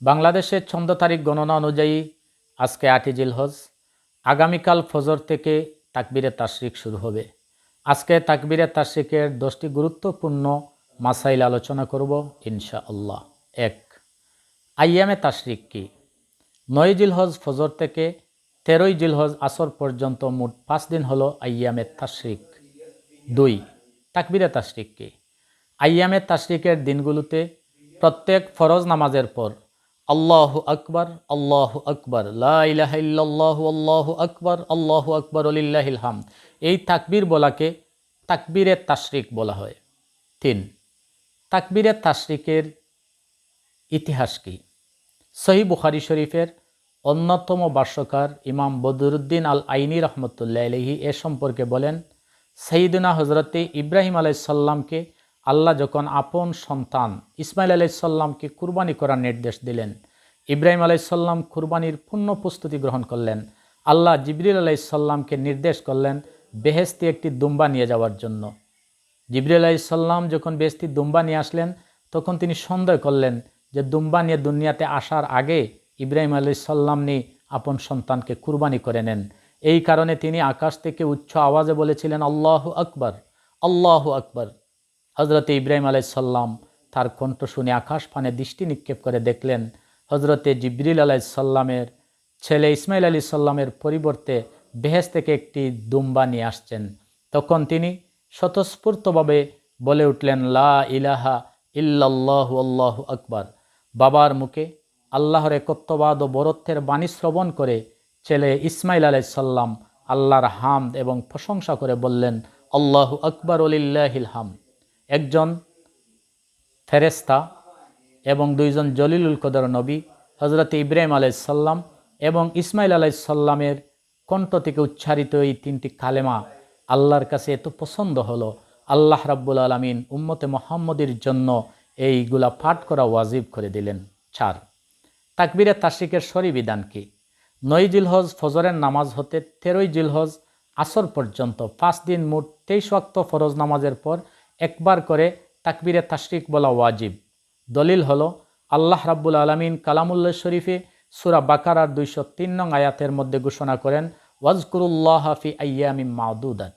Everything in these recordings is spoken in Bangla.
বাংলাদেশের চন্দ্র তারিখ গণনা অনুযায়ী আজকে ৮ই জিলহজ। আগামীকাল ফজর থেকে তাকবীরে তাশরিক শুরু হবে। আজকে তাকবীরে তাশরিকের 10টি গুরুত্বপূর্ণ মাসাইল আলোচনা করব ইনশাআল্লাহ। ১. আইয়ামে তাশরিক কি? ৯ জিলহজ ফজর থেকে 13ই জিলহজ আসর পর্যন্ত মোট 5 দিন হলো আইয়ামে তাশরিক। ২. তাকবীরে তাশরিক কি? আইয়ামে তাশরিকের দিনগুলোতে প্রত্যেক ফরজ নামাজের পর আল্লাহু আকবার, লা ইলাহা ইল্লাল্লাহু আল্লাহু আকবার ওয়ালিল্লাহিল হামদ, এই তাকবীর বলাকে তাকবীরে তাশরিক বলা হয়। ৩. তাকবীরে তাশরিকের ইতিহাস কি? সহিহ বুখারী শরীফের অন্যতম ভাষ্যকার ইমাম বদরুদ্দিন আল আইনি রহমতুল্লাহ আলাইহি এ সম্পর্কে বলেন, সাইয়্যিদুনা হযরতে ইব্রাহিম আলাইহিস সালামকে আল্লাহ যখন আপন সন্তান ইসমাইল আলাইহিস সালামকে কুরবানি করার নির্দেশ দিলেন, ইব্রাহিম আলাইহিস সালাম কুরবানির পূর্ণ প্রস্তুতি গ্রহণ করলেন। আল্লাহ জিবরিল আলাইহিস সালামকে নির্দেশ করলেন বেহেশতে একটি দুম্বা নিয়ে যাওয়ার জন্য। জিবরিল আলাইহিস সালাম যখন বেহেশতে দুম্বা নিয়ে আসলেন, তখন তিনি সন্দেহ করলেন যে দুম্বা নিয়ে দুনিয়াতে আসার আগে ইব্রাহিম আলাইহিস সালাম আপন সন্তানকে কুরবানি করে নেন। এই কারণে তিনি আকাশ থেকে উচ্চ আওয়াজে বলেছিলেন আল্লাহু আকবার, আল্লাহু আকবার। হজরতে ইব্রাহিম আলাইহিস সালাম তার কণ্ঠ শুনে আকাশ পানে দৃষ্টি নিক্ষেপ করে দেখলেন হজরতে জিবরিল আলাইহিস সালামের ছেলে ইসমাইল আলাইহিস সালামের পরিবর্তে বেহেশত থেকে একটি দুম্বা নিয়ে আসছেন। তখন তিনি স্বতঃস্ফূর্তভাবে বলে উঠলেন লা ইলাহা ইল্লাল্লাহু আল্লাহু আকবার। বাবার মুখে আল্লাহর একত্ববাদ ও বরত্বের বাণী শ্রবণ করে ছেলে ইসমাইল আলাইহিস সালাম আল্লাহর হামদ এবং প্রশংসা করে বললেন আল্লাহু আকবার ওয়ালিল্লাহিল হামদ। একজন ফেরেশতা এবং দুইজন জলিলুল কদর নবী হজরতে ইব্রাহিম আলাইহিস সালাম এবং ইসমাইল আলাইহিস সালামের কণ্ঠ থেকে উচ্চারিত এই 3টি কালেমা আল্লাহর কাছে এত পছন্দ হলো, আল্লাহ রাব্বুল আলামিন উম্মতে মুহাম্মদের জন্য এইগুলা পাঠ করা ওয়াজিব করে দিলেন। 4. তাকবীরে তাশরিকের শরঈ বিধান কি? 9 জিলহজ ফজরের নামাজ হতে 13ই জিলহজ আসর পর্যন্ত 5 দিন মোট 23 ওয়াক্ত ফরজ নামাজের পর একবার করে তাকবীরে তাশরিক বলা ওয়াজিব। দলিল হলো আল্লাহ রাব্বুল আলামিন কালামুল্লাহ শরীফে সূরা বাকারার 203 নং আয়াতের মধ্যে ঘোষণা করেন ওয়াজকুরুল্লাহা ফি আইয়ামিম মা'দুদাত।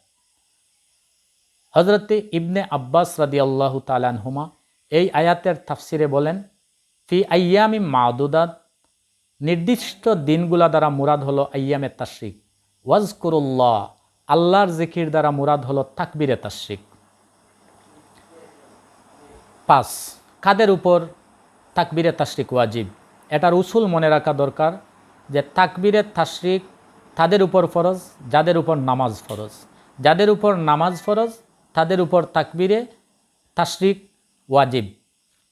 হযরতে ইবনে আব্বাস রাদিয়াল্লাহু তাআলা আনহুমা এই আয়াতের তাফসিরে বলেন ফি আইয়ামিম মা'দুদাত নির্দিষ্ট দিনগুলা দ্বারা মুরাদ হলো আইয়ামে তাশরিক। ওয়াজকুরুল্লাহ আল্লাহর জিকির দ্বারা মুরাদ হলো তাকবীরে তাশরিক। 5. কাদের উপর তাকবীরে তাশরিক ওয়াজিব? এটার উসুল মনে রাখা দরকার যে তাকবীরে তাশরিক তাদের উপর ফরজ যাদের উপর নামাজ ফরজ। যাদের উপর নামাজ ফরজ তাদের উপর তাকবীরে তাশরিক ওয়াজিব।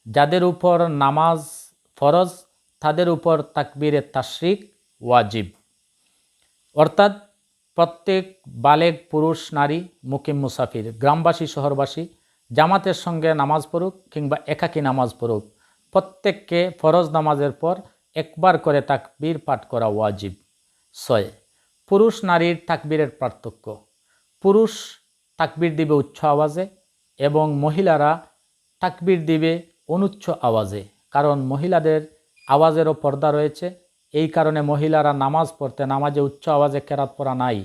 যাদের উপর নামাজ ফরজ তাদের উপর তাকবীরে তাশরিক ওয়াজিব। অর্থাৎ প্রত্যেক বালেগ পুরুষ নারী মুকিম মুসাফির গ্রামবাসী শহরবাসী জামাতের সঙ্গে নামাজ পড়ুক কিংবা একাকী নামাজ পড়ুক, প্রত্যেককে ফরজ নামাজের পর একবার করে তাকবীর পাঠ করা ওয়াজিব। 6. পুরুষ নারীর তাকবীরের পার্থক্য। পুরুষ তাকবীর দিবে উচ্চ আওয়াজে এবং মহিলারা তাকবীর দিবে অনুচ্চ আওয়াজে, কারণ মহিলাদের আওয়াজেরও পর্দা রয়েছে। এই কারণে মহিলারা নামাজ পড়তে নামাজে উচ্চ আওয়াজে কেরাত পড়া নাই।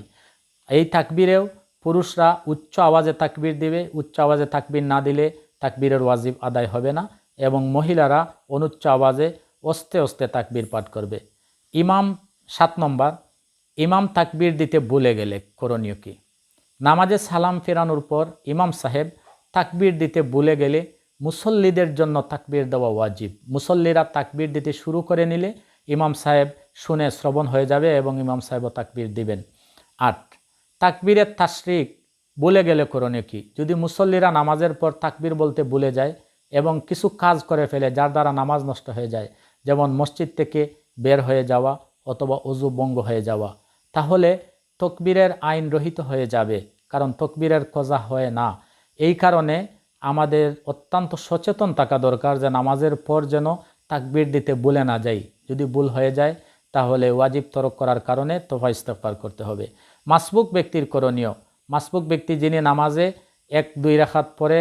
এই তাকবীরেও পুরুষরা উচ্চ আওয়াজে তাকবীর দিবে, উচ্চ আওয়াজে তাকবীর না দিলে তাকবীরের ওয়াজিব আদায় হবে না, এবং মহিলারা অনুচ্চ আওয়াজে অস্তে অস্তে তাকবীর পাঠ করবে। ইমাম 7 নম্বর ইমাম তাকবীর দিতে ভুলে গেলে করণীয় কি? নামাজে সালাম ফেরানোর পর ইমাম সাহেব তাকবীর দিতে ভুলে গেলে মুসল্লিদের জন্য তাকবীর দেওয়া ওয়াজিব। মুসল্লিরা তাকবীর দিতে শুরু করে নিলে ইমাম সাহেব শুনে শ্রবণ হয়ে যাবে এবং ইমাম সাহেবও তাকবীর দিবেন। 8. তাকবীরে তাশরিক ভুলে গেলে করণীয় কি? যদি মুসল্লিরা নামাজের পর তাকবীর বলতে ভুলে যায় এবং কিছু কাজ করে ফেলে যার দ্বারা নামাজ নষ্ট হয়ে যায়, যেমন মসজিদ থেকে বের হয়ে যাওয়া অথবা ওযু ভঙ্গ হয়ে যাওয়া, তাহলে তাকবীরের আইন রহিত হয়ে যাবে, কারণ তাকবীরের কজা হয় না। এই কারণে আমাদের অত্যন্ত সচেতন থাকা দরকার যে নামাজের পর যেন তাকবীর দিতে ভুলে না যাই। যদি ভুল হয়ে যায় তাহলে ওয়াজিব তরক করার কারণে তওবা ইস্তেগফার করতে হবে। মাসবুক ব্যক্তির করণীয়। মাসবুক ব্যক্তি যিনি নামাজে 1-2 রাকাত পরে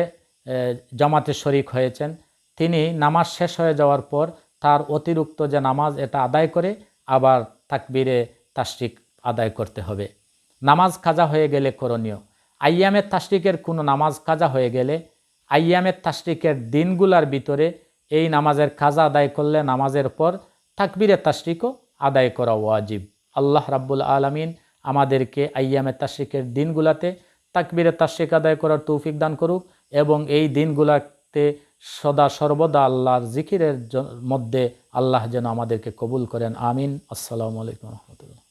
জামাতে শরিক হয়েছেন, তিনি নামাজ শেষ হয়ে যাওয়ার পর তার অতিরিক্ত যে নামাজ এটা আদায় করে আবার তাকবীরে তাশরিক আদায় করতে হবে। নামাজ কাজা হয়ে গেলে করণীয়, আইয়ামে তাশরিকের কোনো নামাজ কাজা হয়ে গেলে আইয়ামে তাশরিকের দিনগুলার ভিতরে এই নামাজের কাজা আদায় করলে নামাজের পর তাকবীরে তাশরিকও আদায় করা ওয়াজিব। আল্লাহ রাব্বুল আলামিন আমাদেরকে আইয়ামে তাশরিকের দিনগুলাতে তাকবীরে তাশরিক আদায় করার তৌফিক দান করুক এবং এই দিনগুলাতে সদা সর্বদা আল্লাহর জিকিরের মধ্যে আল্লাহ যেন আমাদেরকে কবুল করেন। আমিন। আসসালামু আলাইকুম রহমতুল্লাহ।